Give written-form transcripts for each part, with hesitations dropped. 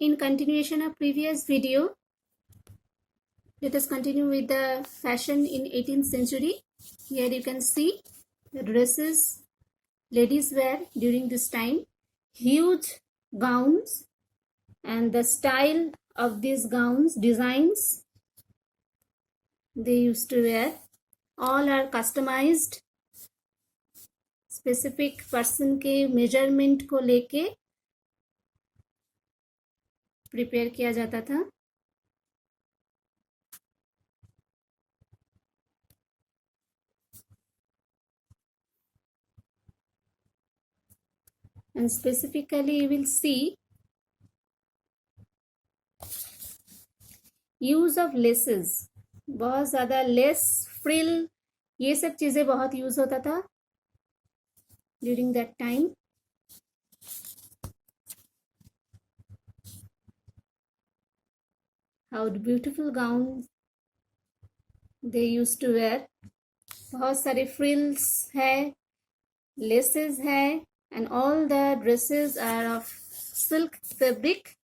In continuation of previous video, let us continue with the fashion in 18th century. Here you can see the dresses ladies wear during this time, huge gowns, and the style of these gowns, designs they used to wear, all are customized. Specific person के measurement को लेके prepare किया जाता था. And specifically you will see use of laces. बहुत ज़्यादा less, frill, ये सब चीज़ें बहुत यूज होता था during that time. How beautiful gowns they used to wear. बहुत सारे frills है, laces है, and all the dresses are of silk fabric,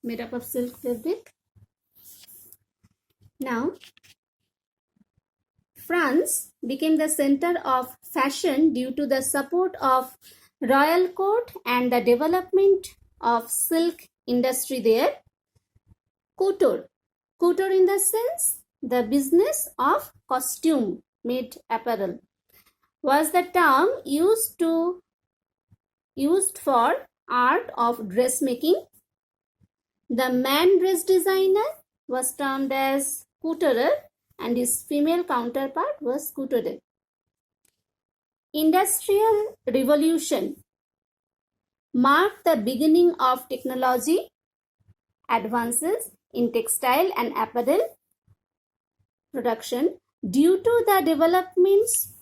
made up of silk fabric. Now, France became the center of fashion due to the support of royal court and the development of silk industry there. Couture. Couture in the sense, the business of costume made apparel, was the term used for art of dressmaking. The man dress designer was termed as couturer and his female counterpart was couturier. Industrial Revolution marked the beginning of technology advances in textile and apparel production. Due to the developments,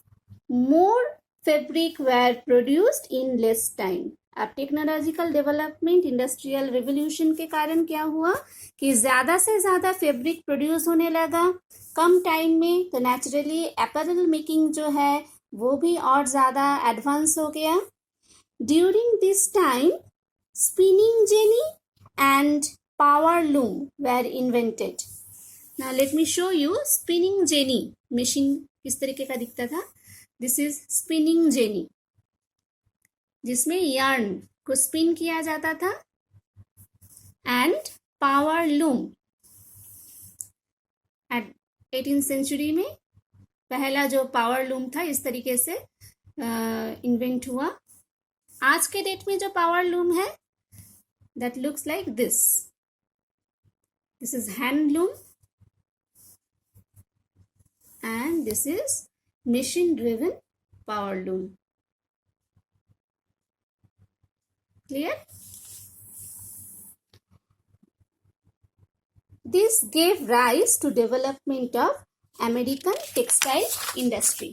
more fabric were produced in less time. अब technological development, industrial revolution के कारण क्या हुआ कि ज़्यादा से ज़्यादा fabric produce होने लगा कम टाइम में, तो नेचुरली अपैरल मेकिंग जो है वो भी और ज़्यादा एडवांस हो गया. During this time spinning jenny and power loom were invented. Now let me show you spinning jenny machine किस तरीके का दिखता था. दिस इज स्पिनिंग जेनी, जिसमें यार्न को स्पिन किया जाता था, and power loom at 18th century में पहला जो पावर लूम था इस तरीके से इन्वेंट हुआ. आज के डेट में जो पावर लूम है that looks like this. This is hand loom and this is machine driven power loom. Clear? This gave rise to development of American textile industry.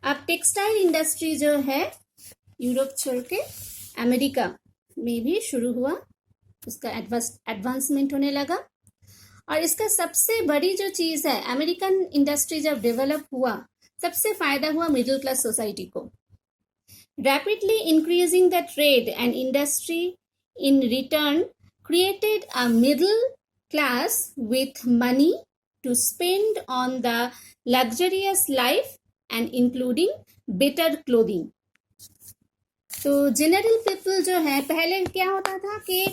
अब टेक्सटाइल इंडस्ट्री जो है Europe छोड़ के America में भी शुरू हुआ, उसका एडवांसमेंट होने लगा. और इसका सबसे बड़ी जो चीज़ है, अमेरिकन इंडस्ट्री जब डेवलप हुआ सबसे फायदा हुआ मिडिल क्लास सोसाइटी को. Rapidly increasing the trade and industry in return created a middle class with money to spend on the luxurious life and including better clothing. तो जनरल पीपल जो है, पहले क्या होता था कि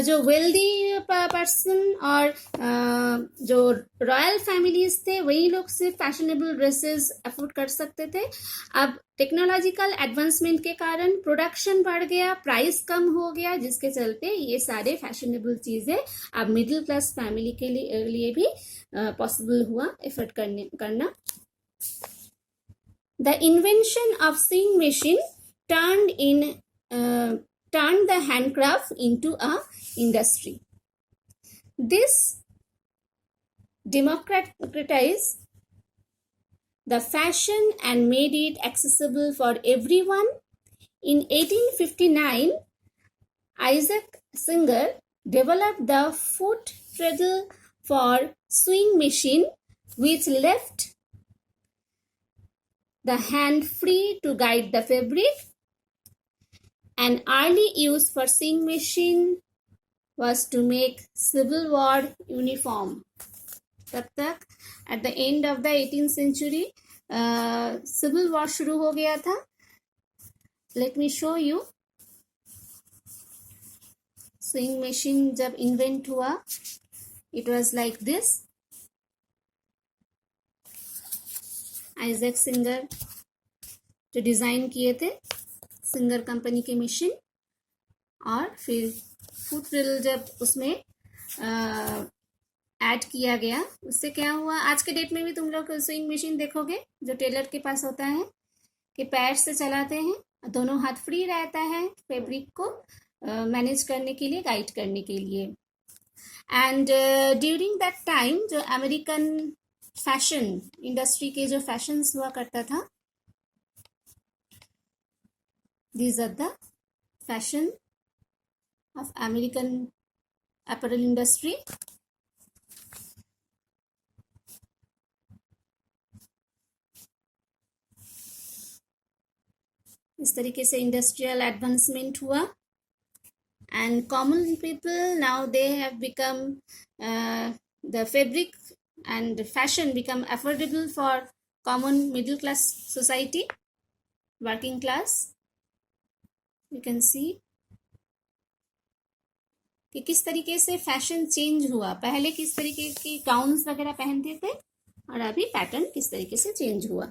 जो वेल्दी पर्सन और जो रॉयल फैमिलीज थे वही लोग सिर्फ फैशनेबल ड्रेसेस अफोर्ड कर सकते थे. अब टेक्नोलॉजिकल एडवांसमेंट के कारण प्रोडक्शन बढ़ गया, प्राइस कम हो गया, जिसके चलते ये सारे फैशनेबल चीज़ें अब मिडिल क्लास फैमिली के लिए भी पॉसिबल हुआ एफर्ट करना. The invention of seeing machine turned the handcraft into a industry. This democratized the fashion and made it accessible for everyone. In 1859, Isaac Singer developed the foot treadle for sewing machine, which left the hand free to guide the fabric. An early use for sewing machine was to make civil war uniform. तब तक at the end of the 18th century civil war शुरू हो गया था. Let me show you. Sewing machine जब invent हुआ, it was like this. Isaac singer जो design किए थे, सिंगर कंपनी के मशीन. और फिर फुट रिल जब उसमें ऐड किया गया, उससे क्या हुआ, आज के डेट में भी तुम लोग स्विंग मशीन देखोगे जो टेलर के पास होता है कि पैर से चलाते हैं, दोनों हाथ फ्री रहता है फैब्रिक को मैनेज करने के लिए, गाइड करने के लिए. एंड ड्यूरिंग दैट टाइम जो अमेरिकन फैशन इंडस्ट्री के जो फैशंस हुआ करता था, these are the fashion of American apparel industry. इस तरीके से इंडस्ट्रियल एडवांसमेंट हुआ. And common people now they have become the fabric and fashion become affordable for common middle class society, working class. You can see कि किस तरीके से fashion change हुआ. पहले किस तरीके की गाउन्स वगैरह पहनते थे और अभी पैटर्न किस तरीके से चेंज हुआ.